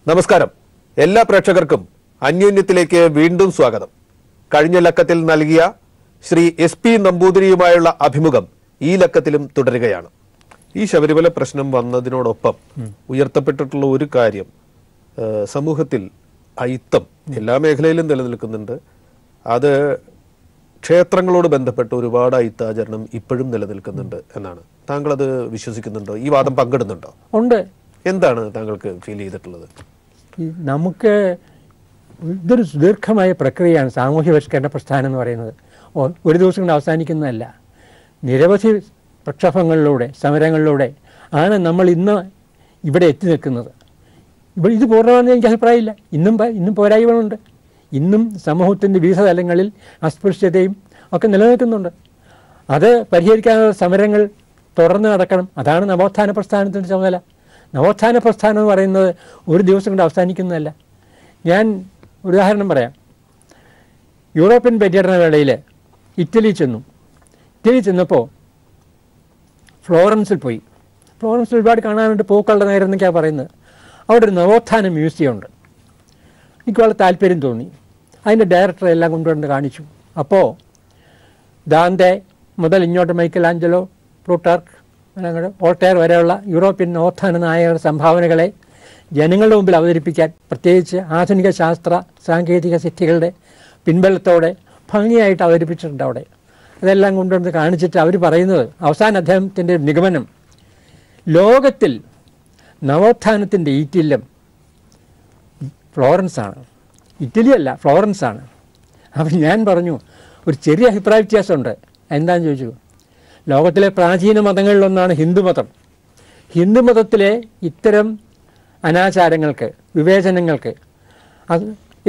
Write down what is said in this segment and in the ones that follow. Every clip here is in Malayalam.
നമസ്കാരം. എല്ലാ പ്രേക്ഷകർക്കും അന്യോന്യത്തിലേക്ക് വീണ്ടും സ്വാഗതം. കഴിഞ്ഞ ലക്കത്തിൽ നൽകിയ ശ്രീ SP നമ്പൂതിരിയുമായുള്ള അഭിമുഖം ഈ ലക്കത്തിലും തുടരുകയാണ്. ഈ ശബരിമല പ്രശ്നം വന്നതിനോടൊപ്പം ഉയർത്തപ്പെട്ടിട്ടുള്ള ഒരു കാര്യം, സമൂഹത്തിൽ അയിത്തം എല്ലാ മേഖലയിലും നിലനിൽക്കുന്നുണ്ട്. അത് ക്ഷേത്രങ്ങളോട് ബന്ധപ്പെട്ട് ഒരുപാട് അയിത്താചരണം ഇപ്പോഴും നിലനിൽക്കുന്നുണ്ട് എന്നാണ്. താങ്കൾ അത് വിശ്വസിക്കുന്നുണ്ടോ? ഈ വാദം പങ്കിടുന്നുണ്ടോ? ഉണ്ട്. എന്താണ് താങ്കൾക്ക് ഫീൽ ചെയ്തിട്ടുള്ളത്? നമുക്ക് ഇതൊരു ദീർഘമായ പ്രക്രിയയാണ് സാമൂഹ്യവൽക്കരണ പ്രസ്ഥാനം എന്ന് പറയുന്നത്. ഒരു ദിവസം കൊണ്ട് അവസാനിക്കുന്നതല്ല. നിരവധി പ്രക്ഷോഭങ്ങളിലൂടെ, സമരങ്ങളിലൂടെ ആണ് നമ്മൾ ഇന്ന് ഇവിടെ എത്തി നിൽക്കുന്നത്. ഇത് പൂർണ്ണമാണെന്ന് എനിക്ക് അഭിപ്രായമില്ല. ഇന്നും പോരായ്മകളുണ്ട്. ഇന്നും സമൂഹത്തിൻ്റെ വിവിധ തലങ്ങളിൽ അസ്പൃശ്യതയും ഒക്കെ നിലനിൽക്കുന്നുണ്ട്. അത് പരിഹരിക്കാനുള്ള സമരങ്ങൾ തുടർന്ന് നടക്കണം. അതാണ് നവോത്ഥാന പ്രസ്ഥാനത്തിൻ്റെ ചുമതല. നവോത്ഥാന പ്രസ്ഥാനം എന്ന് പറയുന്നത് ഒരു ദിവസം കൊണ്ട് അവസാനിക്കുന്നതല്ല. ഞാൻ ഒരു ഉദാഹരണം പറയാം. യൂറോപ്യൻ പര്യടന വേളയിൽ ഇറ്റലി ചെന്നപ്പോൾ ഫ്ലോറൻസിൽ പോയി. ഫ്ലോറൻസിൽ ഒരുപാട് കാണാനുണ്ട്, പൂക്കളുടെ നേരം എന്നൊക്കെയാണ് പറയുന്നത്. അവിടെ ഒരു നവോത്ഥാന മ്യൂസിയം ഉണ്ട്. എനിക്ക് വളരെ താല്പര്യം തോന്നി. അതിൻ്റെ ഡയറക്ടറെ എല്ലാം കൊണ്ടുവന്ന് കാണിച്ചു. അപ്പോൾ ദാന്തെ മുതൽ ഇങ്ങോട്ട് മൈക്കലാഞ്ചലോ, പ്ലൂട്ടാർക്ക്, വോൾട്ടയർ വരെയുള്ള യൂറോപ്യൻ നവോത്ഥാന നായകരുടെ സംഭാവനകളെ ജനങ്ങളുടെ മുമ്പിൽ അവതരിപ്പിക്കാൻ, പ്രത്യേകിച്ച് ആധുനിക ശാസ്ത്ര സാങ്കേതിക സിദ്ധികളുടെ പിൻബലത്തോടെ ഭംഗിയായിട്ട് അവതരിപ്പിച്ചിട്ടുണ്ട് അവിടെ. അതെല്ലാം കൊണ്ടുവന്ന് കാണിച്ചിട്ട് അവർ പറയുന്നത്, അവസാന അദ്ദേഹത്തിൻ്റെ നിഗമനം, ലോകത്തിൽ നവോത്ഥാനത്തിൻ്റെ ഈറ്റില്ലം ഫ്ലോറൻസാണ്, ഇറ്റലിയല്ല ഫ്ലോറൻസാണ്. അപ്പം ഞാൻ പറഞ്ഞു, ഒരു ചെറിയ അഭിപ്രായ വ്യത്യാസമുണ്ട്. എന്താണെന്ന് ചോദിച്ചു. ലോകത്തിലെ പ്രാചീന മതങ്ങളിലൊന്നാണ് ഹിന്ദുമതം. ഹിന്ദുമതത്തിലെ ഇത്തരം അനാചാരങ്ങൾക്ക്, വിവേചനങ്ങൾക്ക്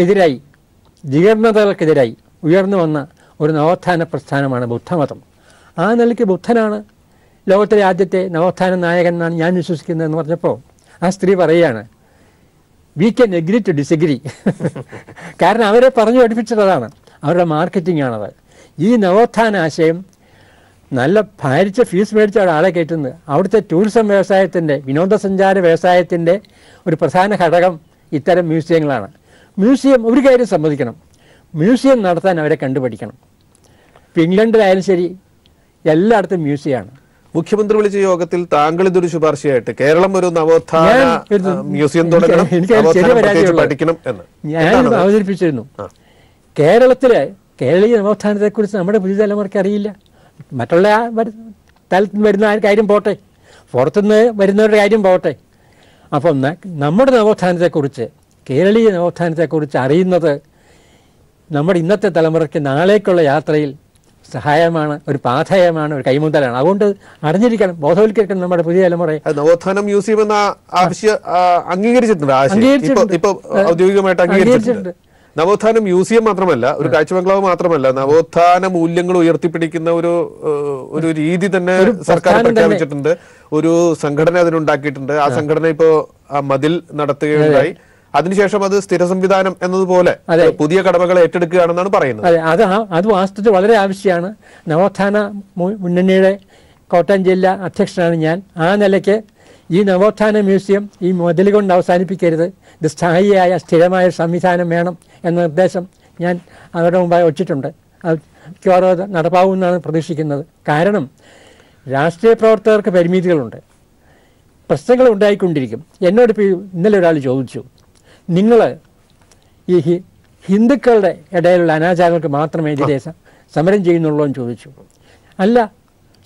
എതിരായി, ജീർണതകൾക്കെതിരായി ഉയർന്നു വന്ന ഒരു നവോത്ഥാന പ്രസ്ഥാനമാണ് ബുദ്ധമതം. ആ നിലയ്ക്ക് ബുദ്ധനാണ് ലോകത്തിലെ ആദ്യത്തെ നവോത്ഥാന നായകൻ എന്നാണ് ഞാൻ വിശ്വസിക്കുന്നതെന്ന് പറഞ്ഞപ്പോൾ ആ സ്ത്രീ പറയുകയാണ്, we can agree to disagree. കാരണം അവരെ പറഞ്ഞു പഠിപ്പിച്ചതാണ്, അവരുടെ മാർക്കറ്റിംഗ് ആണത്. ഈ നവോത്ഥാന ആശയം നല്ല ഭാരിച്ച ഫീസ് മേടിച്ച ആളെ കയറ്റുന്നത്. അവിടുത്തെ ടൂറിസം വ്യവസായത്തിൻ്റെ, വിനോദസഞ്ചാര വ്യവസായത്തിൻ്റെ ഒരു പ്രധാന ഘടകം ഇത്തരം മ്യൂസിയങ്ങളാണ്. മ്യൂസിയം ഒരു കാര്യം സമ്മതിക്കണം, മ്യൂസിയം നടത്താൻ അവരെ കണ്ടുപഠിക്കണം. ഇപ്പം ഇംഗ്ലണ്ടിലായാലും ശരി, എല്ലായിടത്തും മ്യൂസിയമാണ്. മുഖ്യമന്ത്രി വിളിച്ച യോഗത്തിൽ താങ്കൾ ഇതൊരു ശുപാർശയായിട്ട് കേരളം ഒരു നവോത്ഥാന മ്യൂസിയം തുടങ്ങണം, പഠിക്കണം എന്ന് ഞാൻ അവതരിപ്പിച്ചിരുന്നു. കേരളീയ നവോത്ഥാനത്തെക്കുറിച്ച് നമ്മുടെ പുതിയ തലമുറയ്ക്ക് അറിയില്ല. മറ്റുള്ള തലത്തിൽ വരുന്ന കാര്യം പോട്ടെ, പുറത്തുനിന്ന് വരുന്നവരുടെ കാര്യം പോട്ടെ. അപ്പം നമ്മുടെ നവോത്ഥാനത്തെക്കുറിച്ച്, കേരളീയ നവോത്ഥാനത്തെക്കുറിച്ച് അറിയുന്നത് നമ്മുടെ ഇന്നത്തെ തലമുറയ്ക്ക് നാളേക്കുള്ള യാത്രയിൽ സഹായമാണ്, ഒരു പാഥേയമാണ്, ഒരു കൈമുതലാണ്. അതുകൊണ്ട് അറിഞ്ഞിരിക്കണം, ബോധവൽക്കരിക്കണം നമ്മുടെ പുതിയ തലമുറയെ. നവോത്ഥാന മ്യൂസിയം എന്ന ആവശ്യം അംഗീകരിച്ചിട്ടുണ്ട്, ഇപ്പൊ ഔദ്യോഗികമായിട്ട് അംഗീകരിച്ചിട്ടുണ്ട്. നവോത്ഥാന മ്യൂസിയം മാത്രമല്ല, ഒരു കാഴ്ചബംഗ്ലാവ് മാത്രമല്ല, നവോത്ഥാന മൂല്യങ്ങൾ ഉയർത്തിപ്പിടിക്കുന്ന ഒരു രീതി തന്നെ സർക്കാർ പ്രഖ്യാപിച്ചിട്ടുണ്ട്. ഒരു സംഘടന അതിനുണ്ടാക്കിയിട്ടുണ്ട്. ആ സംഘടന ഇപ്പോ മതിൽ നടത്തുകയുണ്ടായി. അതിനുശേഷം അത് സ്ഥിര സംവിധാനം എന്നതുപോലെ പുതിയ കടമകൾ ഏറ്റെടുക്കുകയാണെന്നാണ് പറയുന്നത്. അത് വാസ്തവത്തിൽ വളരെ ആവശ്യമാണ്. നവോത്ഥാന മുന്നണിയുടെ കോട്ടയം ജില്ലാ അധ്യക്ഷനാണ് ഞാൻ. ആ നിലയ്ക്ക് ഈ നവോത്ഥാന മ്യൂസിയം ഈ മുതൽ കൊണ്ട് അവസാനിപ്പിക്കരുത്, ഇത് സ്ഥായിയായ സ്ഥിരമായ സംവിധാനം വേണം എന്ന നിർദ്ദേശം ഞാൻ അവരുടെ മുമ്പായി വച്ചിട്ടുണ്ട്. അത് മിക്കവാറും നടപ്പാവുമെന്നാണ് പ്രതീക്ഷിക്കുന്നത്. കാരണം രാഷ്ട്രീയ പ്രവർത്തകർക്ക് പരിമിതികളുണ്ട്, പ്രശ്നങ്ങൾ ഉണ്ടായിക്കൊണ്ടിരിക്കും. എന്നോട് ഇന്നലെ ഒരാൾ ചോദിച്ചു, നിങ്ങൾ ഈ ഹിന്ദുക്കളുടെ ഇടയിലുള്ള അനാചാരങ്ങൾക്ക് മാത്രമേ എതിരെ സമരം ചെയ്യുന്നുള്ളൂ എന്ന് ചോദിച്ചു. അല്ല,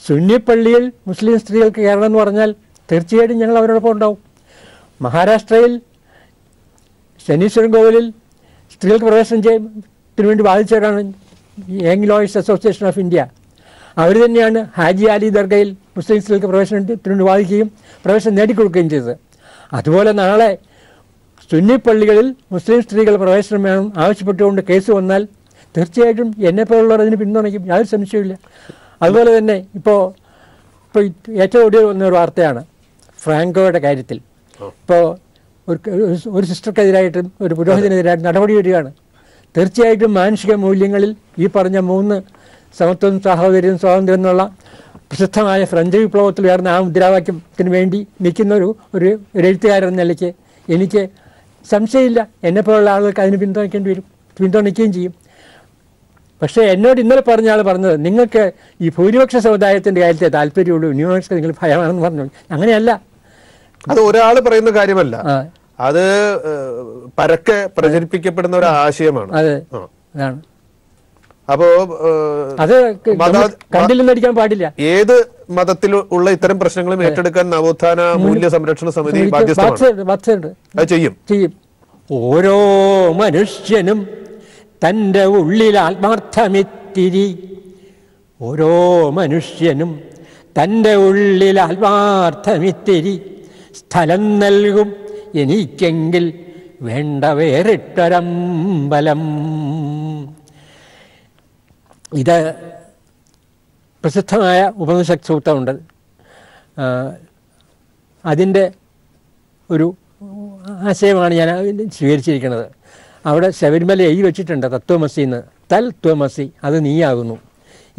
സുന്നിപ്പള്ളിയിൽ മുസ്ലിം സ്ത്രീകൾക്ക് കയറണം എന്ന് പറഞ്ഞാൽ തീർച്ചയായിട്ടും ഞങ്ങൾ അവരോടൊപ്പം ഉണ്ടാവും. മഹാരാഷ്ട്രയിൽ ശനീശ്വരൻ കോവിലിൽ സ്ത്രീകൾക്ക് പ്രവേശനം ചെയ്യുന്നതിന് വേണ്ടി വാദിച്ചവരാണ് young lawyers association of India. അവർ തന്നെയാണ് ഹാജി അലി ദർഗയിൽ മുസ്ലിം സ്ത്രീകൾക്ക് പ്രവേശനത്തിന് വേണ്ടി വാദിക്കുകയും പ്രവേശനം നേടിക്കൊടുക്കുകയും ചെയ്തത്. അതുപോലെ നാളെ സുന്നിപ്പള്ളികളിൽ മുസ്ലിം സ്ത്രീകൾ പ്രവേശനം വേണം ആവശ്യപ്പെട്ടുകൊണ്ട് കേസ് വന്നാൽ തീർച്ചയായിട്ടും എന്നെപ്പോലുള്ളവർ അതിന് പിന്തുണയ്ക്കും, യാതൊരു സംശയമില്ല. അതുപോലെ തന്നെ ഇപ്പോൾ ഏറ്റവും ഒടുവിൽ വന്നൊരു വാർത്തയാണ് ഫ്രാങ്കോയുടെ കാര്യത്തിൽ. ഇപ്പോൾ ഒരു സിസ്റ്റർക്കെതിരായിട്ടും ഒരു പുരോഹിതനെതിരായിട്ടും നടപടി വരികയാണ്. തീർച്ചയായിട്ടും മാനുഷിക മൂല്യങ്ങളിൽ ഈ പറഞ്ഞ 3 സമത്വം, സാഹോദര്യം, സ്വാതന്ത്ര്യം എന്നുള്ള പ്രസിദ്ധമായ ഫ്രഞ്ച് വിപ്ലവത്തിൽ ഉയർന്ന ആ മുദ്രാവാക്യത്തിന് വേണ്ടി നിൽക്കുന്ന ഒരു എഴുത്തുകാരെന്ന നിലയ്ക്ക് എനിക്ക് സംശയമില്ല, എന്നെപ്പോലുള്ള ആളുകൾക്ക് അതിന് പിന്തുണയ്ക്കുകയും ചെയ്യും. പക്ഷേ എന്നോട് ഇന്നലെ പറഞ്ഞ ആൾ പറഞ്ഞത്, നിങ്ങൾക്ക് ഈ ഭൂരിപക്ഷ സമുദായത്തിൻ്റെ കാര്യത്തെ താല്പര്യമുള്ളൂ, ന്യൂനപക്ഷ നിങ്ങൾ ഭയമാണെന്ന് പറഞ്ഞു. അങ്ങനെയല്ല, അത് ഒരാൾ പറയുന്ന കാര്യമല്ല, അത് പരക്കെ പ്രചരിപ്പിക്കപ്പെടുന്ന ഒരു ആശയമാണ്. അതെ, അതാണ്. അപ്പോ അത് കണ്ടില്ലെന്നടിക്കാൻ പാടില്ല. ഏത് മതത്തിൽ ഉള്ള ഇത്തരം പ്രശ്നങ്ങളും ഏറ്റെടുക്കാൻ നവോത്ഥാന മൂല്യ സംരക്ഷണ സമിതി ബാധ്യസ്ഥമാണ്. അത് ചെയ്യും. ഓരോ മനുഷ്യനും തൻ്റെ ഉള്ളിൽ ആത്മാർത്ഥമിത്തിരി, ഓരോ മനുഷ്യനും തൻ്റെ ഉള്ളിൽ ആത്മാർത്ഥമിത്തിരി സ്ഥലം നൽകും എനിക്കെങ്കിൽ വേണ്ട വേറിട്ടൊരമ്പലം. ഇത് പ്രസിദ്ധമായ ഉപനിഷത്ത് സൂക്തമുണ്ട്. അതിൻ്റെ ഒരു ആശയമാണ് ഞാൻ സ്വീകരിച്ചിരിക്കുന്നത്. അവിടെ ശബരിമല എഴുതി വെച്ചിട്ടുണ്ട് തത്വമസി എന്ന്. തൽ ത്വമസി, അത് നീയാകുന്നു.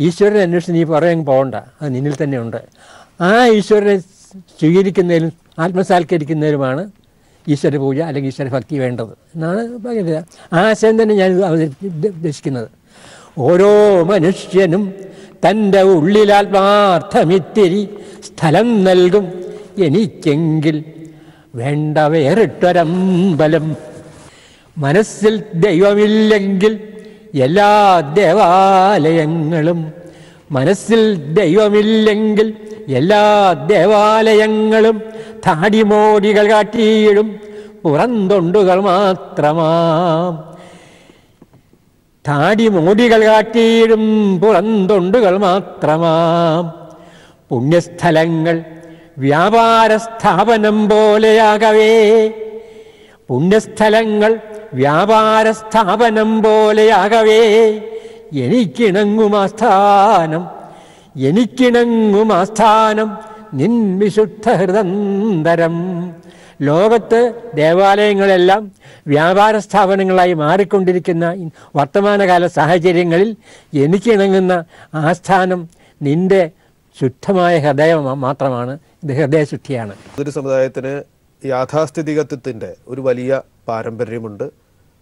ഈശ്വരനെ അന്വേഷിച്ച് നീ പറയാൻ പോകണ്ട, അത് നിന്നിൽ തന്നെ ഉണ്ട്. ആ ഈശ്വരനെ സ്വീകരിക്കുന്നതിലും ആത്മസാൽക്കരിക്കുന്നതിലുമാണ് ഈശ്വര പൂജ അല്ലെങ്കിൽ ഈശ്വര ഭക്തി വേണ്ടത് എന്നാണ് പറയുന്നത്. ആ ആശയം തന്നെ ഞാൻ ഉദ്ദേശിക്കുന്നത്. ഓരോ മനുഷ്യനും തൻ്റെ ഉള്ളിലാത്മാർത്ഥമിത്തിരി സ്ഥലം നൽകും എനിക്കെങ്കിൽ വേണ്ട വേറിട്ടൊരമ്പലം. മനസ്സിൽ ദൈവമില്ലെങ്കിൽ എല്ലാ ദേവാലയങ്ങളും, മനസ്സിൽ ദൈവമില്ലെങ്കിൽ എല്ലാ ദേവാലയങ്ങളും താടിമോടികൾ കാട്ടിയിടും പുറന്തൊണ്ടുകൾ മാത്രമാം. താടിമോടികൾ കാട്ടിയിടും പുറന്തൊണ്ടുകൾ മാത്രമാം. പുണ്യസ്ഥലങ്ങൾ വ്യാപാര സ്ഥാപനം പോലെയാകവേ, പുണ്യസ്ഥലങ്ങൾ വ്യാപാര സ്ഥാപനം പോലെയാകവേ എനിക്കിണങ്ങുമാസ്ഥാനം, എനിക്കിണങ്ങുമാസ്ഥാനം നിൻ വിശുദ്ധ ഹൃദന്തരം. ലോകത്ത് ദേവാലയങ്ങളെല്ലാം വ്യാപാര സ്ഥാപനങ്ങളായി മാറിക്കൊണ്ടിരിക്കുന്ന വർത്തമാനകാല സാഹചര്യങ്ങളിൽ എനിക്കിണങ്ങുന്ന ആസ്ഥാനം നിൻ്റെ ശുദ്ധമായ ഹൃദയം മാത്രമാണ്. ഇത് ഹൃദയശുദ്ധിയാണ്. ഒരു സമുദായത്തിന് യാഥാസ്ഥിതികത്വത്തിൻ്റെ ഒരു വലിയ പാരമ്പര്യമുണ്ട്.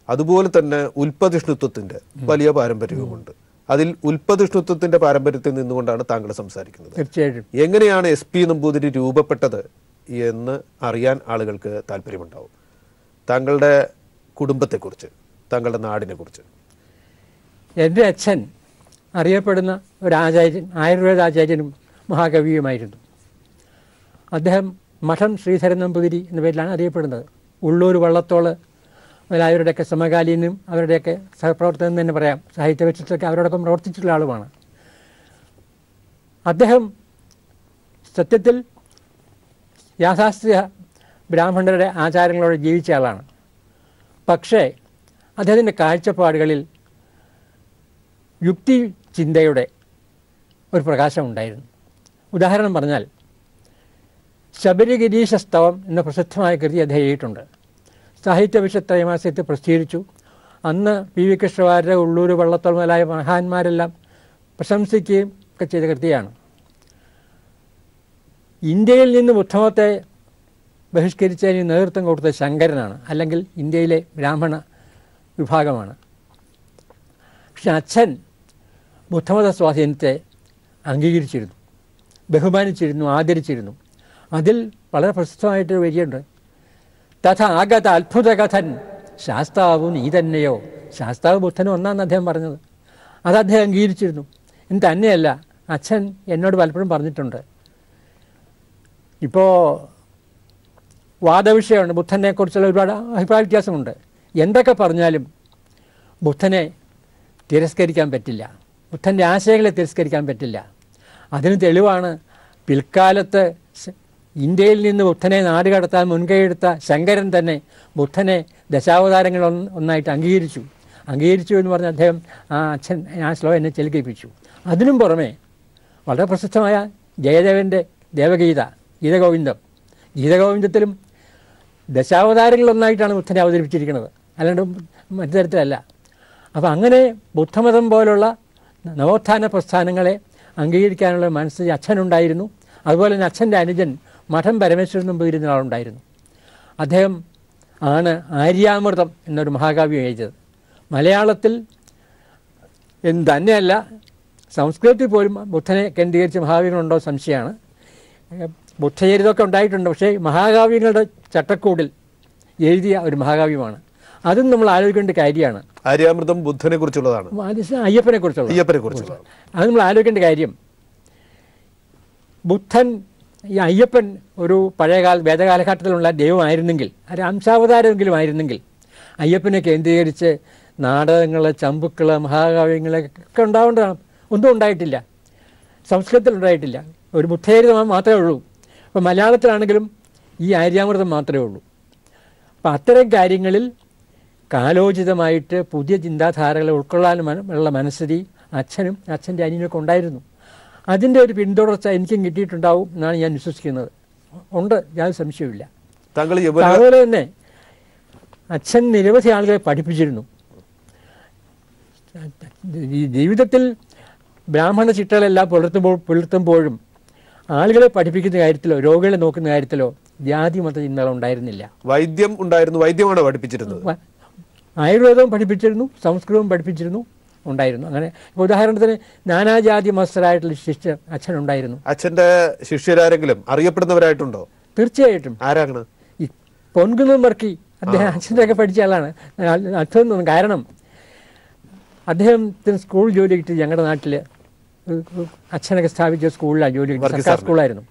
അതുപോലെ തന്നെ ഉൽപ്പതിഷ്ണുത്വത്തിൻ്റെ വലിയ പാരമ്പര്യവുമുണ്ട്. അതിൽ ഉൽപ്പതിഷ്ണുത്വത്തിൻ്റെ പാരമ്പര്യത്തിൽ നിന്നുകൊണ്ടാണ് താങ്കൾ സംസാരിക്കുന്നത്. തീർച്ചയായിട്ടും. എങ്ങനെയാണ് SP നമ്പൂതിരി രൂപപ്പെട്ടത് എന്ന് അറിയാൻ ആളുകൾക്ക് താല്പര്യമുണ്ടാവും. താങ്കളുടെ കുടുംബത്തെക്കുറിച്ച്, താങ്കളുടെ നാടിനെക്കുറിച്ച്. എൻ്റെ അച്ഛൻ അറിയപ്പെടുന്ന ഒരു ആചാര്യൻ, ആയുർവേദ ആചാര്യനും മഹാകവിയുമായിരുന്നു. അദ്ദേഹം മഠം ശ്രീധരൻ നമ്പൂതിരി എന്ന പേരിലാണ് അറിയപ്പെടുന്നത്. ഉള്ളൂർ, വള്ളത്തോള് മുതലായവരുടെയൊക്കെ സമകാലീനും അവരുടെയൊക്കെ സഹപ്രവർത്തകൻ തന്നെ പറയാം. സാഹിത്യ പരിഷത്തൊക്കെ അവരോടൊപ്പം പ്രവർത്തിച്ചിട്ടുള്ള ആളുമാണ് അദ്ദേഹം. സത്യത്തിൽ യാഥാസ്ഥിക ബ്രാഹ്മണരുടെ ആചാരങ്ങളോട് ജീവിച്ച ആളാണ്. പക്ഷേ അദ്ദേഹത്തിൻ്റെ കാഴ്ചപ്പാടുകളിൽ യുക്തി ചിന്തയുടെ ഒരു പ്രകാശമുണ്ടായിരുന്നു. ഉദാഹരണം പറഞ്ഞാൽ ശബരിഗിരീശസ്തവം എന്ന പ്രസിദ്ധമായ കൃതി അദ്ദേഹം എഴുതിയിട്ടുണ്ട്. സാഹിത്യ പരിഷത്ത് ത്രൈമാസ്യത്തിൽ പ്രസിദ്ധീകരിച്ചു. അന്ന് PV കൃഷ്ണവാര്യർ, ഉള്ളൂർ, വള്ളത്തോൾ മുതലായ മഹാന്മാരെല്ലാം പ്രശംസിക്കുകയും ഒക്കെ ചെയ്ത കൃതിയാണ്. ഇന്ത്യയിൽ നിന്ന് ബുദ്ധമത്തെ ബഹിഷ്കരിച്ചതിന് നേതൃത്വം കൊടുത്തത് ശങ്കരനാണ്, അല്ലെങ്കിൽ ഇന്ത്യയിലെ ബ്രാഹ്മണ വിഭാഗമാണ്. പക്ഷെ അച്ഛൻ ബുദ്ധമത സ്വാധീനത്തെ അംഗീകരിച്ചിരുന്നു, ബഹുമാനിച്ചിരുന്നു, ആദരിച്ചിരുന്നു. അതിൽ വളരെ പ്രസിദ്ധമായിട്ടൊരു വരിയുണ്ട്. തഥ ആഗത അത്ഭുതകഥൻ ശാസ്താവ് നീ തന്നെയോ. ശാസ്താവ് ബുദ്ധനും ഒന്നാന്ന് അദ്ദേഹം പറഞ്ഞത്. അത് അദ്ദേഹം അംഗീകരിച്ചിരുന്നു. ഇന്ന് തന്നെയല്ല, അച്ഛൻ എന്നോട് പലപ്പോഴും പറഞ്ഞിട്ടുണ്ട്. ഇപ്പോൾ വാദവിഷയമുണ്ട്, ബുദ്ധനെക്കുറിച്ചുള്ള ഒരുപാട് അഭിപ്രായ വ്യത്യാസമുണ്ട്. എന്തൊക്കെ പറഞ്ഞാലും ബുദ്ധനെ തിരസ്കരിക്കാൻ പറ്റില്ല, ബുദ്ധൻ്റെ ആശയങ്ങളെ തിരസ്കരിക്കാൻ പറ്റില്ല. അതിന് തെളിവാണ് പിൽക്കാലത്ത് ഇന്ത്യയിൽ നിന്ന് ബുദ്ധനെ നാടുകടത്താൻ മുൻകൈയെടുത്ത ശങ്കരൻ തന്നെ ബുദ്ധനെ ദശാവതാരങ്ങൾ ഒന്നായിട്ട് അംഗീകരിച്ചു എന്ന് പറഞ്ഞ് അദ്ദേഹം അച്ഛൻ ആ ശ്ലോകം എന്നെ ചെലുക്കിപ്പിച്ചു. അതിനും പുറമെ വളരെ പ്രസിദ്ധമായ ജയദേവൻ്റെ ദേവഗീത, ഗീതഗോവിന്ദത്തിലും ദശാവതാരങ്ങളൊന്നായിട്ടാണ് ബുദ്ധനെ അവതരിപ്പിച്ചിരിക്കുന്നത്, അല്ലാണ്ട് മറ്റു തരത്തിലല്ല. അപ്പോൾ അങ്ങനെ ബുദ്ധമതം പോലുള്ള നവോത്ഥാന പ്രസ്ഥാനങ്ങളെ അംഗീകരിക്കാനുള്ള മനസ്സ് അച്ഛനുണ്ടായിരുന്നു. അതുപോലെ തന്നെ അച്ഛൻ്റെ അനുജൻ മഠം പരമേശ്വരൻ നമ്പൂതിരി എന്ന ആളുണ്ടായിരുന്നു. അദ്ദേഹം ആണ് ആര്യാമൃതം എന്നൊരു മഹാകാവ്യം എഴുതിയത്. മലയാളത്തിൽ തന്നെയല്ല, സംസ്കൃതത്തിൽ പോലും ബുദ്ധനെ കേന്ദ്രീകരിച്ച മഹാകാവ്യങ്ങളുണ്ടോ സംശയമാണ്. ബുദ്ധചരിതമൊക്കെ ഉണ്ടായിട്ടുണ്ട്, പക്ഷേ മഹാകാവ്യങ്ങളുടെ ചട്ടക്കൂടിൽ എഴുതിയ ഒരു മഹാകാവ്യമാണ്. അതും നമ്മൾ ആലോചിക്കേണ്ട കാര്യമാണ്. ആര്യാമൃതം ബുദ്ധനെ കുറിച്ചുള്ളതാണ്, അയ്യപ്പനെ കുറിച്ചുള്ള. അത് നമ്മൾ ആലോചിക്കേണ്ട കാര്യം, ബുദ്ധൻ ഈ അയ്യപ്പൻ ഒരു പഴയകാല വേദകാലഘട്ടത്തിലുള്ള ദൈവമായിരുന്നെങ്കിൽ, ഒരു അംശാവതാരമെങ്കിലും ആയിരുന്നെങ്കിൽ, അയ്യപ്പനെ കേന്ദ്രീകരിച്ച് നാടകങ്ങൾ, ചമ്പുക്കൾ, മഹാകാവ്യങ്ങളൊക്കെ ഉണ്ടാവേണ്ടതാണ്. ഒന്നും ഉണ്ടായിട്ടില്ല, സംസ്കൃതത്തിൽ ഉണ്ടായിട്ടില്ല. ഒരു ബുദ്ധചരിതം മാത്രമേ ഉള്ളൂ. അപ്പോൾ മലയാളത്തിലാണെങ്കിലും ഈ ആര്യാമൃതം മാത്രമേ ഉള്ളൂ. അപ്പം അത്തരം കാര്യങ്ങളിൽ കാലോചിതമായിട്ട് പുതിയ ചിന്താധാരകളെ ഉൾക്കൊള്ളാനുള്ള മനസ്ഥിതി അച്ഛനും അച്ഛൻ്റെ അനിയനൊക്കെ ഉണ്ടായിരുന്നു. അതിൻ്റെ ഒരു പിന്തുടർച്ച എനിക്കും കിട്ടിയിട്ടുണ്ടാവും എന്നാണ് ഞാൻ വിശ്വസിക്കുന്നത്. ഉണ്ട്, യാതൊരു സംശയമില്ല. അതുപോലെ തന്നെ അച്ഛൻ നിരവധി ആളുകളെ പഠിപ്പിച്ചിരുന്നു. ഈ ജീവിതത്തിൽ ബ്രാഹ്മണ ചിട്ടകളെല്ലാം പുലർത്തുമ്പോഴും ആളുകളെ പഠിപ്പിക്കുന്ന കാര്യത്തിലോ രോഗികളെ നോക്കുന്ന കാര്യത്തിലോ ജാതി മത ചിന്തകൾ ഉണ്ടായിരുന്നില്ല. വൈദ്യം ഉണ്ടായിരുന്നു, വൈദ്യമാണ് പഠിപ്പിച്ചിരുന്നത്. ആയുർവേദവും പഠിപ്പിച്ചിരുന്നു, സംസ്കൃതവും പഠിപ്പിച്ചിരുന്നു, ഉണ്ടായിരുന്നു. അങ്ങനെ ഉദാഹരണത്തിന് നാനാജാതി മത്സരായിട്ടുള്ള ശിഷ്യർ അച്ഛനുണ്ടായിരുന്നു. അച്ഛൻ്റെ ശിഷ്യരാരെങ്കിലും അറിയപ്പെടുന്നവരായിട്ടുണ്ടോ? തീർച്ചയായിട്ടും. ആരാണ്? ഈ പൊൻകുന്നം വർക്കി, അദ്ദേഹം അച്ഛൻ്റെ ഒക്കെ പഠിച്ച ആളാണ്. അച്ഛൻ തോന്നും, കാരണം അദ്ദേഹത്തിന് സ്കൂൾ ജോലി കിട്ടി ഞങ്ങളുടെ നാട്ടിൽ. അച്ഛനൊക്കെ സ്ഥാപിച്ച സ്കൂളിലാണ് ജോലി കിട്ടി, സർക്കാർ സ്കൂളായിരുന്നു.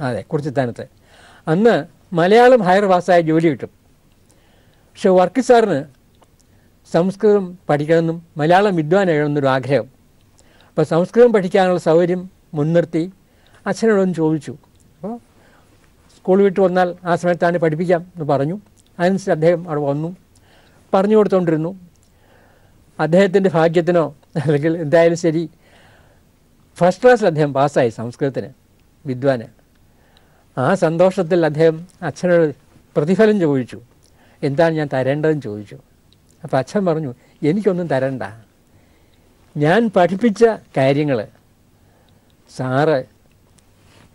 അതെ, കുറിച്ചിത്താനത്ത്. അന്ന് മലയാളം ഹയർ പാസ്സായ ജോലി കിട്ടും. പക്ഷെ വർക്കി സാറിന് സംസ്കൃതം പഠിക്കണമെന്നും മലയാളം വിദ്വാനാകണമെന്നൊരു ആഗ്രഹം. അപ്പോൾ സംസ്കൃതം പഠിക്കാനുള്ള സൗകര്യം മുൻനിർത്തി അച്ഛനോടൊന്ന് ചോദിച്ചു. അപ്പോൾ സ്കൂൾ വിട്ട് വന്നാൽ ആ സമയത്താണ് പഠിപ്പിക്കാം എന്ന് പറഞ്ഞു. അതിനനുസരിച്ച് അദ്ദേഹം അവിടെ വന്നു, പറഞ്ഞു കൊടുത്തുകൊണ്ടിരുന്നു. അദ്ദേഹത്തിൻ്റെ ഭാഗ്യത്തിനോ അല്ലെങ്കിൽ എന്തായാലും ശരി, ഫസ്റ്റ് ക്ലാസ്സിൽ അദ്ദേഹം പാസ്സായി സംസ്കൃതത്തിന്, വിദ്വാന്. ആ സന്തോഷത്തിൽ അദ്ദേഹം അച്ഛനോട് പ്രതിഫലം ചോദിച്ചു, എന്താണ് ഞാൻ തരേണ്ടതെന്ന് ചോദിച്ചു. അപ്പോൾ അച്ഛൻ പറഞ്ഞു, എനിക്കൊന്നും തരണ്ട, ഞാൻ പഠിപ്പിച്ച കാര്യങ്ങൾ സാറ്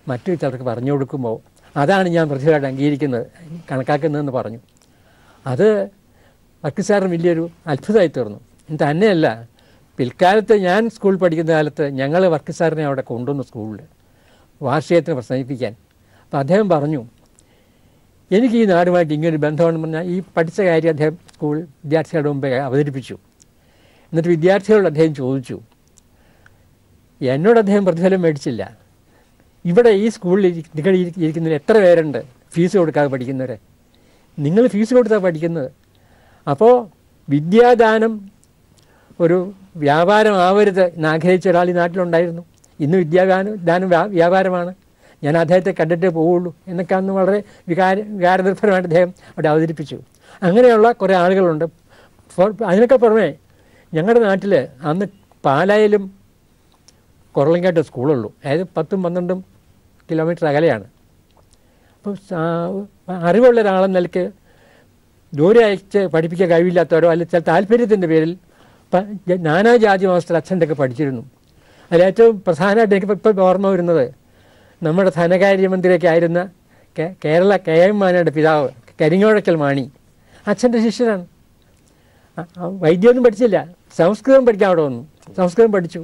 മറ്റു ചിലർക്ക് പറഞ്ഞു കൊടുക്കുമ്പോൾ അതാണ് ഞാൻ പ്രതിഫലമായിട്ട് അംഗീകരിക്കുന്നത്, കണക്കാക്കുന്നതെന്ന് പറഞ്ഞു. അത് വർക്കി സാറിന് വലിയൊരു അത്ഭുതമായി തീർന്നു. തന്നെയല്ല, പിൽക്കാലത്ത് ഞാൻ സ്കൂൾ പഠിക്കുന്ന കാലത്ത് ഞങ്ങൾ വർക്കി സാറിനെ അവിടെ കൊണ്ടുവന്നു സ്കൂളിൽ വാർഷികത്തിന് പ്രസംഗിപ്പിക്കാൻ. അപ്പോൾ അദ്ദേഹം പറഞ്ഞു, എനിക്ക് ഈ നാടുമായിട്ട് ഇങ്ങനൊരു ബന്ധമാണെന്ന് പറഞ്ഞാൽ ഈ പഠിച്ച കാര്യം അദ്ദേഹം സ്കൂൾ വിദ്യാർത്ഥികളുടെ മുമ്പേ അവതരിപ്പിച്ചു. എന്നിട്ട് വിദ്യാർത്ഥികളോട് അദ്ദേഹം ചോദിച്ചു. എന്നോട് അദ്ദേഹം പ്രതിഫലം മേടിച്ചില്ല. ഇവിടെ ഈ സ്കൂളിൽ നിങ്ങൾ ഇരിക്കുന്നതിൽ എത്ര പേരുണ്ട് ഫീസ് കൊടുക്കാതെ പഠിക്കുന്നവർ? നിങ്ങൾ ഫീസ് കൊടുത്താണ് പഠിക്കുന്നത്. അപ്പോൾ വിദ്യാദാനം ഒരു വ്യാപാരമാവരുത് എന്നാഗ്രഹിച്ച ഒരാൾ ഈ നാട്ടിലുണ്ടായിരുന്നു. ഇന്ന് വിദ്യാദാനം വ്യാപാരമാണ്, ഞാൻ അദ്ദേഹത്തെ കണ്ടിട്ടേ പോവുള്ളൂ എന്നൊക്കെ അന്ന് വളരെ വികാരനിർഭരമായിട്ട് അദ്ദേഹം അവിടെ അവതരിപ്പിച്ചു. അങ്ങനെയുള്ള കുറേ ആളുകളുണ്ട്. അതിനൊക്കെ പുറമെ ഞങ്ങളുടെ നാട്ടിൽ അന്ന് പാലായിലും കുറളങ്കാട്ട് സ്കൂളുള്ളൂ. അതായത് 10-12 കിലോമീറ്റർ അകലെയാണ്. അപ്പോൾ അറിവുള്ള ഒരാളെന്ന നിലയ്ക്ക് ദൂരെ അയച്ച് പഠിപ്പിക്കാൻ കഴിവില്ലാത്തവരോ അല്ലെങ്കിൽ ചില താല്പര്യത്തിൻ്റെ പേരിൽ നാനാജാതി മാസ്റ്റർ അച്ഛൻ്റെ ഒക്കെ പഠിച്ചിരുന്നു. അതിലേറ്റവും പ്രധാനമായിട്ട് എനിക്ക് ഇപ്പോൾ ഓർമ്മ വരുന്നത് നമ്മുടെ ധനകാര്യമന്ത്രിയൊക്കെ ആയിരുന്ന കേരള KM മാണിയുടെ പിതാവ് കരിങ്ങോഴക്കൽ മാണി അച്ഛൻ്റെ ശിഷ്യനാണ്. വൈദ്യമൊന്നും പഠിച്ചില്ല, സംസ്കൃതം പഠിക്കാൻ അവിടെ വന്നു, സംസ്കൃതം പഠിച്ചു.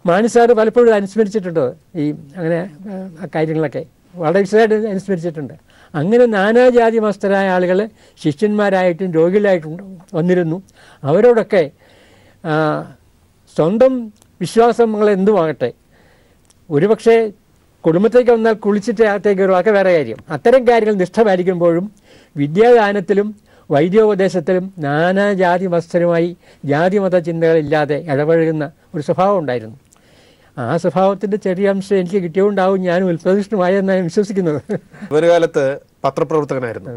മാണി സാറ് പലപ്പോഴും അനുസ്മരിച്ചിട്ടുണ്ട് ഈ അങ്ങനെ കാര്യങ്ങളൊക്കെ വളരെ വിശദമായിട്ട് അനുസ്മരിച്ചിട്ടുണ്ട്. അങ്ങനെ നാനാജാതി മസ്തരായ ആളുകൾ ശിഷ്യന്മാരായിട്ടും രോഗികളായിട്ടും വന്നിരുന്നു. അവരോടൊക്കെ സ്വന്തം വിശ്വാസങ്ങൾ എന്തുമാകട്ടെ, ഒരുപക്ഷെ കുടുംബത്തേക്ക് വന്നാൽ കുളിച്ചിട്ട് അകത്തേക്ക് ഒരു ഒക്കെ വേറെ കാര്യം, അത്തരം കാര്യങ്ങൾ നിഷ്ഠ പാലിക്കുമ്പോഴും വിദ്യാദാനത്തിലും വൈദ്യോപദേശത്തിലും നാനാജാതി മത്സരമായി ജാതിമത ചിന്തകളില്ലാതെ ഇടപഴകുന്ന ഒരു സ്വഭാവം ഉണ്ടായിരുന്നു. ആ സ്വഭാവത്തിൻ്റെ ചെറിയ അംശം എനിക്ക് കിട്ടിയോണ്ടാവും ഞാനും ഉൽപ്രതിഷ്ഠമായെന്നാണ് ഞാൻ വിശ്വസിക്കുന്നത്. ഒരു കാലത്ത് പത്രപ്രവർത്തകനായിരുന്നു.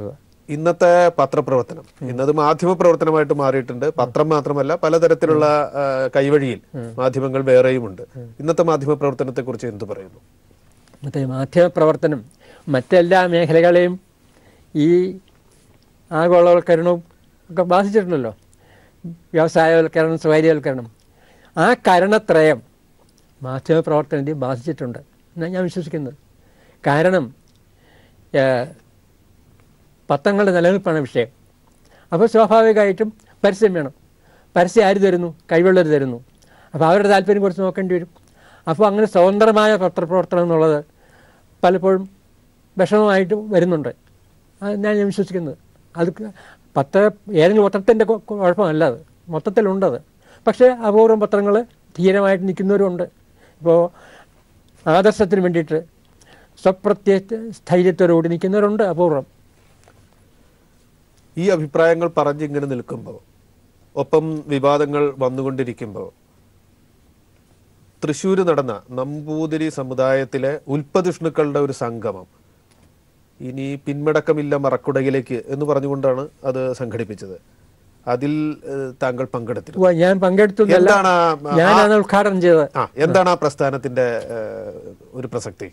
ഇന്നത്തെ പത്രപ്രവർത്തനം ഇന്നത് മാധ്യമ പ്രവർത്തനമായിട്ട് മാറിയിട്ടുണ്ട്. പത്രം മാത്രമല്ല, പലതരത്തിലുള്ള കൈവഴിയിൽ മാധ്യമങ്ങൾ വേറെയുമുണ്ട്. ഇന്നത്തെ മാധ്യമ പ്രവർത്തനത്തെ കുറിച്ച് എന്ത് പറയുന്നു? ഇന്നത്തെ മാധ്യമ പ്രവർത്തനം മറ്റെല്ലാ മേഖലകളെയും ഈ ആഗോളവൽക്കരണവും ഒക്കെ ബാധിച്ചിട്ടുണ്ടല്ലോ. വ്യവസായവൽക്കരണം, സ്വകാര്യവൽക്കരണം, ആ കരണത്രയം മാധ്യമ പ്രവർത്തനത്തെ ബാധിച്ചിട്ടുണ്ട് എന്നാണ് ഞാൻ വിശ്വസിക്കുന്നത്. കാരണം പത്രങ്ങളുടെ നിലനിൽപ്പാണ് വിഷയം. അപ്പോൾ സ്വാഭാവികമായിട്ടും പരസ്യം വേണം. പരസ്യം ആര് തരുന്നു? കഴിവുള്ളവർ തരുന്നു. അപ്പോൾ അവരുടെ താല്പര്യം കുറിച്ച് നോക്കേണ്ടി വരും. അപ്പോൾ അങ്ങനെ സ്വതന്ത്രമായ പത്രപ്രവർത്തനം എന്നുള്ളത് പലപ്പോഴും വിഷമമായിട്ട് വരുന്നുണ്ട്. ഞാൻ വിശ്വസിക്കുന്നത് അത് ഏതെങ്കിലും പത്രത്തിൻ്റെ കുഴപ്പമല്ല, അത് മൊത്തത്തിലുണ്ടത്. പക്ഷേ അപൂർവം പത്രങ്ങൾ ധീരമായിട്ട് നിൽക്കുന്നവരുണ്ട്. ഇപ്പോൾ ആദർശത്തിന് വേണ്ടിയിട്ട് സ്ഥൈര്യത്തോടുകൂടി നിൽക്കുന്നവരുണ്ട്, അപൂർവം. ഈ അഭിപ്രായങ്ങൾ പറഞ്ഞിങ്ങനെ നിൽക്കുമ്പോൾ, ഒപ്പം വിവാദങ്ങൾ വന്നുകൊണ്ടിരിക്കുമ്പോൾ, തൃശ്ശൂർ നടന്ന നമ്പൂതിരി സമുദായത്തിലെ ഉൽപ്പതിഷ്ണുക്കളുടെ ഒരു സംഗമം ഇനി പിന്മടക്കമില്ല മറക്കുടയിലേക്ക് എന്ന് പറഞ്ഞുകൊണ്ടാണ് അത് സംഘടിപ്പിച്ചത്. അതിൽ താങ്കൾ പങ്കെടുത്തിരുന്നു? ഞാൻ പങ്കെടുത്തു. ഞാനാണ് ഉദ്ഘാടനം ചെയ്തത്. എന്താണ് ആ പ്രസ്ഥാനത്തിന്റെ ഒരു പ്രസക്തി?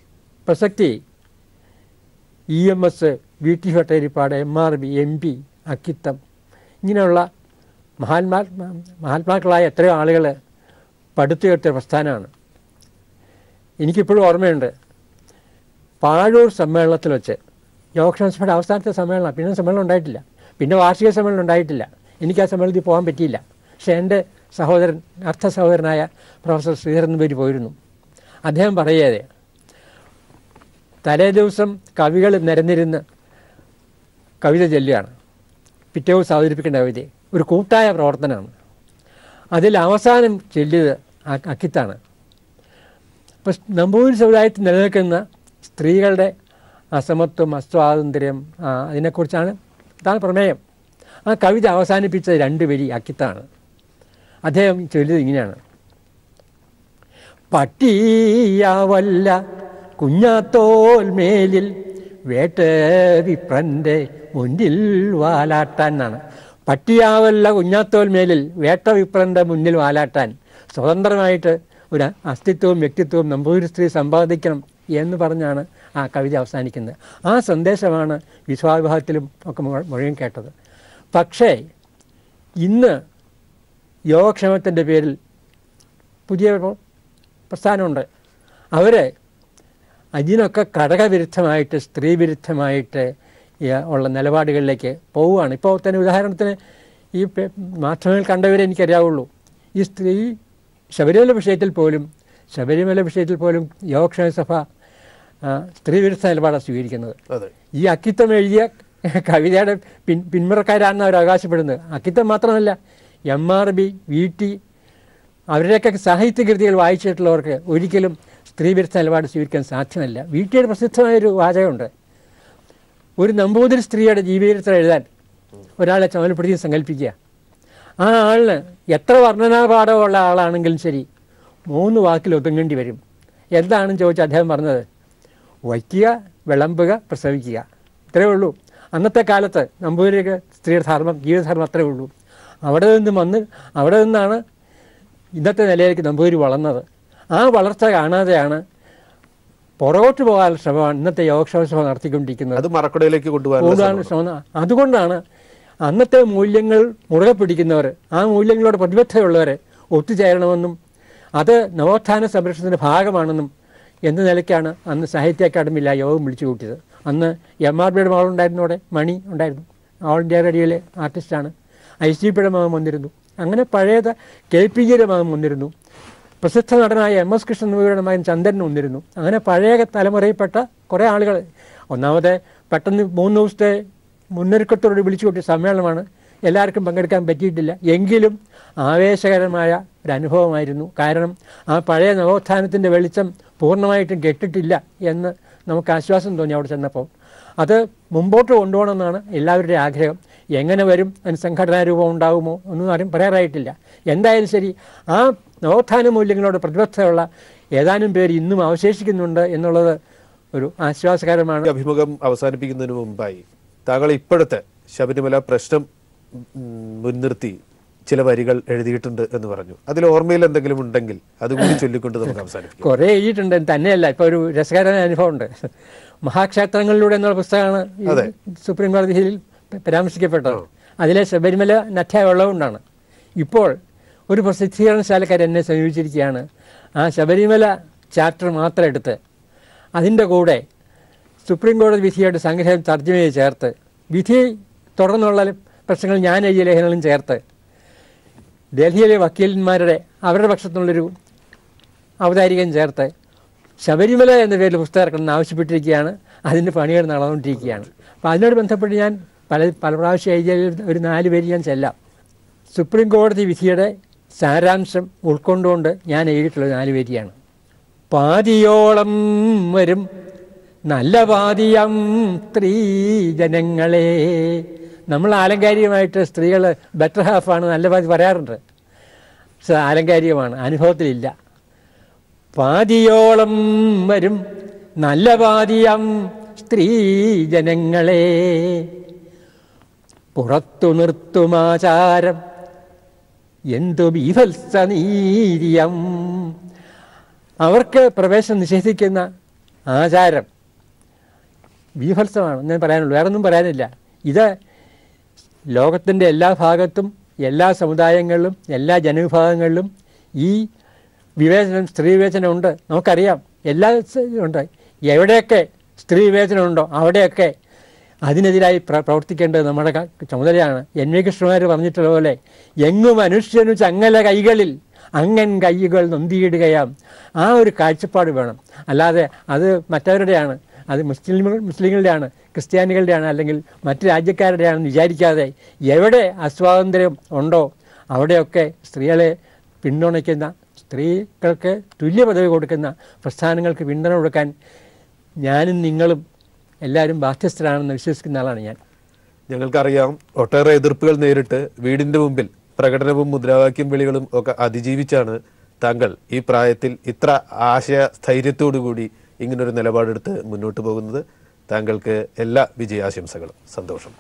EMS, VT Bhattathiripad, MRB, MP, Akkitham, ഇങ്ങനെയുള്ള മഹാത്മാക്കളായ എത്രയോ ആളുകൾ പടുത്തുയർത്തിയ പ്രസ്ഥാനമാണ്. എനിക്കിപ്പോഴും ഓർമ്മയുണ്ട്, പാഴൂർ സമ്മേളനത്തിൽ വെച്ച്, യോഗക്ഷേമസഭയുടെ അവസാനത്തെ സമ്മേളനം, പിന്നെ സമ്മേളനം ഉണ്ടായിട്ടില്ല, പിന്നെ വാർഷിക സമ്മേളനം ഉണ്ടായിട്ടില്ല. എനിക്ക് ആ സമ്മേളനത്തിൽ പോകാൻ പറ്റിയില്ല. പക്ഷേ എൻ്റെ സഹോദരൻ, അർത്ഥ സഹോദരനായ പ്രൊഫസർ ശ്രീധരൻ പേര് പോയിരുന്നു. അദ്ദേഹം പറയാതെ തലേ ദിവസം കവികൾ നിരന്നിരുന്ന് കവിത ചൊല്ലുകയാണ്. പിറ്റേ ദിവസം അവതരിപ്പിക്കേണ്ട കവിത ഒരു കൂട്ടായ പ്രവർത്തനമാണ്. അതിൽ അവസാനം ചൊല്ലിയത് അക്കിത്താണ്. ഇപ്പം നമ്പൂതിരി സമുദായത്തിൽ നിലനിൽക്കുന്ന സ്ത്രീകളുടെ അസമത്വം, അസ്വാതന്ത്ര്യം, ഇതാണ് പ്രമേയം. ആ കവിത അവസാനിപ്പിച്ച 2 വരി അക്കിത്താണ്. അദ്ദേഹം ചൊല്ലിയത് ഇങ്ങനെയാണ്: പട്ടിയാവല്ല കുഞ്ഞാത്തോൽ മേലിൽ വേട്ടവിപ്രൻ്റെ മുന്നിൽ വാലാട്ടാൻ എന്നാണ്. പട്ടിയാവല്ല കുഞ്ഞാത്തോൽ മേലിൽ വേട്ടവിപ്രൻ്റെ മുന്നിൽ വാലാട്ടാൻ. സ്വതന്ത്രമായിട്ട് ഒരു അസ്തിത്വവും വ്യക്തിത്വവും നമ്പൂതിരി സ്ത്രീ സമ്പാദിക്കണം എന്ന് പറഞ്ഞാണ് ആ കവിത അവസാനിക്കുന്നത്. ആ സന്ദേശമാണ് വിശ്വാവിവാഹത്തിലും ഒക്കെ മുഴുവൻ കേട്ടത്. പക്ഷേ ഇന്ന് യോഗക്ഷേമത്തിൻ്റെ പേരിൽ പുതിയ പ്രസ്ഥാനമുണ്ട്. അവർ അതിനൊക്കെ ഘടകവിരുദ്ധമായിട്ട്, സ്ത്രീവിരുദ്ധമായിട്ട് ഉള്ള നിലപാടുകളിലേക്ക് പോവുകയാണ്. ഇപ്പോൾ തന്നെ ഉദാഹരണത്തിന് ഈ മാധ്യമങ്ങൾ കണ്ടവരെ എനിക്കറിയാവുള്ളൂ. ഈ ശബരിമല വിഷയത്തിൽ പോലും യോഗക്ഷേമ സഭ സ്ത്രീവിരുദ്ധ നിലപാടാണ് സ്വീകരിക്കുന്നത്. ഈ അക്കിത്തം എഴുതിയ കവിതയുടെ പിന്മുറക്കാരാണെന്ന് അവർ അവകാശപ്പെടുന്നത്. അക്കിത്തം മാത്രമല്ല, MRB, VT, അവരുടെയൊക്കെ സാഹിത്യകൃതികൾ വായിച്ചിട്ടുള്ളവർക്ക് ഒരിക്കലും സ്ത്രീവിരുദ്ധ നിലപാട് സ്വീകരിക്കാൻ സാധ്യമല്ല. VTയുടെ പ്രസിദ്ധമായൊരു വാചകമുണ്ട്: ഒരു നമ്പൂതിരി സ്ത്രീയുടെ ജീവചരിത്രം എഴുതാൻ ഒരാളെ ചുമതലപ്പെടുത്തി സങ്കല്പിക്കുക. ആ ആളിന് എത്ര വർണ്ണനാപാഠമുള്ള ആളാണെങ്കിലും ശരി 3 വാക്കിൽ ഒതുങ്ങേണ്ടി വരും. എന്താണെന്ന് ചോദിച്ചാൽ അദ്ദേഹം പറഞ്ഞത് വയ്ക്കുക, വിളമ്പുക, പ്രസവിക്കുക. ഇത്രയേ ഉള്ളൂ. അന്നത്തെ കാലത്ത് നമ്പൂതിരിക്ക് സ്ത്രീയുടെ ധർമ്മം, ജീവിതധർമ്മം അത്രയേ ഉള്ളൂ. അവിടെ നിന്നാണ് ഇന്നത്തെ നിലയിലേക്ക് നമ്പൂതിരി വളർന്നത്. ആ വളർച്ച കാണാതെയാണ് പുറകോട്ട് പോകാനുള്ള ശ്രമമാണ് ഇന്നത്തെ യോഗക്ഷേമ സഭ നടത്തിക്കൊണ്ടിരിക്കുന്നത്. അത് മറക്കുടയിലേക്ക് കൊണ്ടുപോകാനുള്ള ശ്രമം. അതുകൊണ്ടാണ് അന്നത്തെ മൂല്യങ്ങൾ മുറുകെ പിടിക്കുന്നവർ, ആ മൂല്യങ്ങളോട് പ്രതിബദ്ധതയുള്ളവർ ഒത്തുചേരണമെന്നും അത് നവോത്ഥാന സംരക്ഷണത്തിൻ്റെ ഭാഗമാണെന്നും എന്ന നിലയ്ക്കാണ് അന്ന് സാഹിത്യ അക്കാദമിയിൽ ആ യോഗം വിളിച്ചു കൂട്ടിയത്. അന്ന് MRBയുടെ മകളുണ്ടായിരുന്നു, അവിടെ മണി ഉണ്ടായിരുന്നു, ഓൾ ഇന്ത്യ റേഡിയോയിലെ ആർട്ടിസ്റ്റാണ്. ICPയുടെ മകൻ വന്നിരുന്നു. അങ്ങനെ പഴയത് KPജിയുടെ മകൻ വന്നിരുന്നു. പ്രസിദ്ധ നടനായ MS കൃഷ്ണൻപിള്ളയുടെ മകൻ ചന്ദ്രൻ വന്നിരുന്നു. അങ്ങനെ പഴയ തലമുറയിൽപ്പെട്ട കുറേ ആളുകൾ. ഒന്നാമത് പെട്ടെന്ന് 3 ദിവസത്തെ മുന്നൊരുക്കത്തോട് വിളിച്ചു കൂട്ടിയ സമ്മേളനമാണ്. എല്ലാവർക്കും പങ്കെടുക്കാൻ പറ്റിയിട്ടില്ല. എങ്കിലും ആവേശകരമായ ഒരു അനുഭവമായിരുന്നു. കാരണം ആ പഴയ നവോത്ഥാനത്തിൻ്റെ വെളിച്ചം പൂർണ്ണമായിട്ടും കെട്ടിട്ടില്ല എന്ന് നമുക്ക് ആശ്വാസം തോന്നി അവിടെ ചെന്നപ്പോൾ. അത് മുമ്പോട്ട് കൊണ്ടുപോകണമെന്നാണ് എല്ലാവരുടെയും ആഗ്രഹം. എങ്ങനെ വരും, അതിന് സംഘടനാ രൂപം ഉണ്ടാകുമോ ഒന്നും ആരും പറയാറായിട്ടില്ല. എന്തായാലും ശരി, ആ നവോത്ഥാന മൂല്യങ്ങളോട് പ്രതിബദ്ധതയുള്ള ഏതാനും പേര് ഇന്നും അവശേഷിക്കുന്നുണ്ട് എന്നുള്ളത് ഒരു ആശ്വാസകരമാണ്. അഭിമുഖം അവസാനിപ്പിക്കുന്നതിന് മുമ്പായി താങ്കൾ ഇപ്പോഴത്തെ ശബരിമല പ്രശ്നം മുൻനിർത്തി ചില വരികൾ എഴുതിയിട്ടുണ്ട് എന്ന് പറഞ്ഞു. അതിൽ ഓർമ്മയിൽ എന്തെങ്കിലും ഉണ്ടെങ്കിൽ അതുകൂടി ചൊല്ലിക്കൊണ്ട് നമുക്ക് അവസാനിപ്പിക്കാം. കുറേ എഴുതിയിട്ടുണ്ട്. തന്നെയല്ല, ഇപ്പോൾ ഒരു രസകരമായ അനുഭവമുണ്ട്. മഹാക്ഷേത്രങ്ങളിലൂടെ എന്നുള്ള പുസ്തകമാണ് സുപ്രീം കോടതിയിൽ പരാമർശിക്കപ്പെട്ടത്. അതിലെ ശബരിമല അധ്യായം ഉള്ളതുകൊണ്ടാണ് ഇപ്പോൾ ഒരു പ്രസിദ്ധീകരണശാലക്കാർ എന്നെ സമീപിച്ചിരിക്കുകയാണ്. ആ ശബരിമല ചാപ്റ്റർ മാത്രം എടുത്ത് അതിൻ്റെ കൂടെ സുപ്രീം കോടതി വിധിയുടെ സംഗ്രഹം തർജ്ജമ ചേർത്ത് വിധി തുടർന്നുള്ള പ്രശ്നങ്ങൾ ഞാൻ എഴുതിയ ലേഖനങ്ങളും ചേർത്ത് ഡൽഹിയിലെ വക്കീലന്മാരുടെ അവരുടെ പക്ഷത്തുനിന്നുള്ളൊരു ഔദാരികം ചേർത്ത് ശബരിമല എന്ന പേരിൽ പുസ്തകം ഇറക്കണമെന്ന് ആവശ്യപ്പെട്ടിരിക്കുകയാണ്. അതിൻ്റെ പണികൾ നടന്നുകൊണ്ടിരിക്കുകയാണ്. അപ്പോൾ അതിനോട് ബന്ധപ്പെട്ട് ഞാൻ പല പ്രാവശ്യം എഴുതിയ ഒരു 4 പേര് ഞാൻ ചെല്ലാം. സുപ്രീം കോടതി വിധിയുടെ സാരാംശം ഉൾക്കൊണ്ടുകൊണ്ട് ഞാൻ എഴുതിയിട്ടുള്ള 4 പേരിയാണ്. പാതിയോളം വരും നല്ല പാതിയം സ്ത്രീ ജനങ്ങളെ. നമ്മൾ ആലങ്കാരികമായിട്ട് സ്ത്രീകൾ ബെറ്റർ ഹാഫാണ് നല്ല പാതി പറയാറുണ്ട്. പക്ഷെ ആലങ്കാരികമാണ്, അനുഭവത്തിലില്ല. പാതിയോളം വരും നല്ല പാതിയം സ്ത്രീ ജനങ്ങളെ, പുറത്തു നിർത്തുമാചാരം എന്തു ബീഭത്സനീര്യം. അവർക്ക് പ്രവേശനം നിഷേധിക്കുന്ന ആചാരം ബീഭത്സമാണ് ഞാൻ പറയാനുള്ളൂ, വേറൊന്നും പറയാനില്ല. ഇത് ലോകത്തിൻ്റെ എല്ലാ ഭാഗത്തും എല്ലാ സമുദായങ്ങളിലും എല്ലാ ജനവിഭാഗങ്ങളിലും ഈ വിവേചനം, സ്ത്രീ വിവേചനം ഉണ്ട്. നമുക്കറിയാം, എല്ലാ ഉണ്ട്. എവിടെയൊക്കെ സ്ത്രീ വിവേചനമുണ്ടോ അവിടെയൊക്കെ അതിനെതിരായി പ്രവർത്തിക്കേണ്ടത് നമ്മുടെ ചുമതലയാണ്. NV കൃഷ്ണകുമാർ പറഞ്ഞിട്ടുള്ള പോലെ എങ്ങു മനുഷ്യനു ചങ്ങല കൈകളിൽ അങ്ങൻ കൈകൾ നൊന്തിയിടുകയാം. ആ ഒരു കാഴ്ചപ്പാട് വേണം. അല്ലാതെ അത് മറ്റവരുടെയാണ്, അത് മുസ്ലിങ്ങളുടെയാണ്, ക്രിസ്ത്യാനികളുടെയാണ്, അല്ലെങ്കിൽ മറ്റ് രാജ്യക്കാരുടെയാണെന്ന് വിചാരിക്കാതെ എവിടെ അസ്വാതന്ത്ര്യം ഉണ്ടോ അവിടെയൊക്കെ സ്ത്രീകളെ പിന്തുണയ്ക്കുന്ന, സ്ത്രീകൾക്ക് തുല്യ പദവി കൊടുക്കുന്ന പ്രസ്ഥാനങ്ങൾക്ക് പിന്തുണ കൊടുക്കാൻ ഞാനും നിങ്ങളും എല്ലാവരും ബാധ്യസ്ഥരാണെന്ന് വിശ്വസിക്കുന്ന ആളാണ് ഞാൻ. ഞങ്ങൾക്കറിയാം, ഒട്ടേറെ എതിർപ്പുകൾ നേരിട്ട് വീടിൻ്റെ മുമ്പിൽ പ്രകടനവും മുദ്രാവാക്യം വിളികളും ഒക്കെ അതിജീവിച്ചാണ് താങ്കൾ ഈ പ്രായത്തിൽ ഇത്ര ആശയസ്ഥൈര്യത്തോടുകൂടി ഇങ്ങനൊരു നിലപാടെടുത്ത് മുന്നോട്ട് പോകുന്നത്. താങ്കൾക്ക് എല്ലാ വിജയാശംസകളും. സന്തോഷം.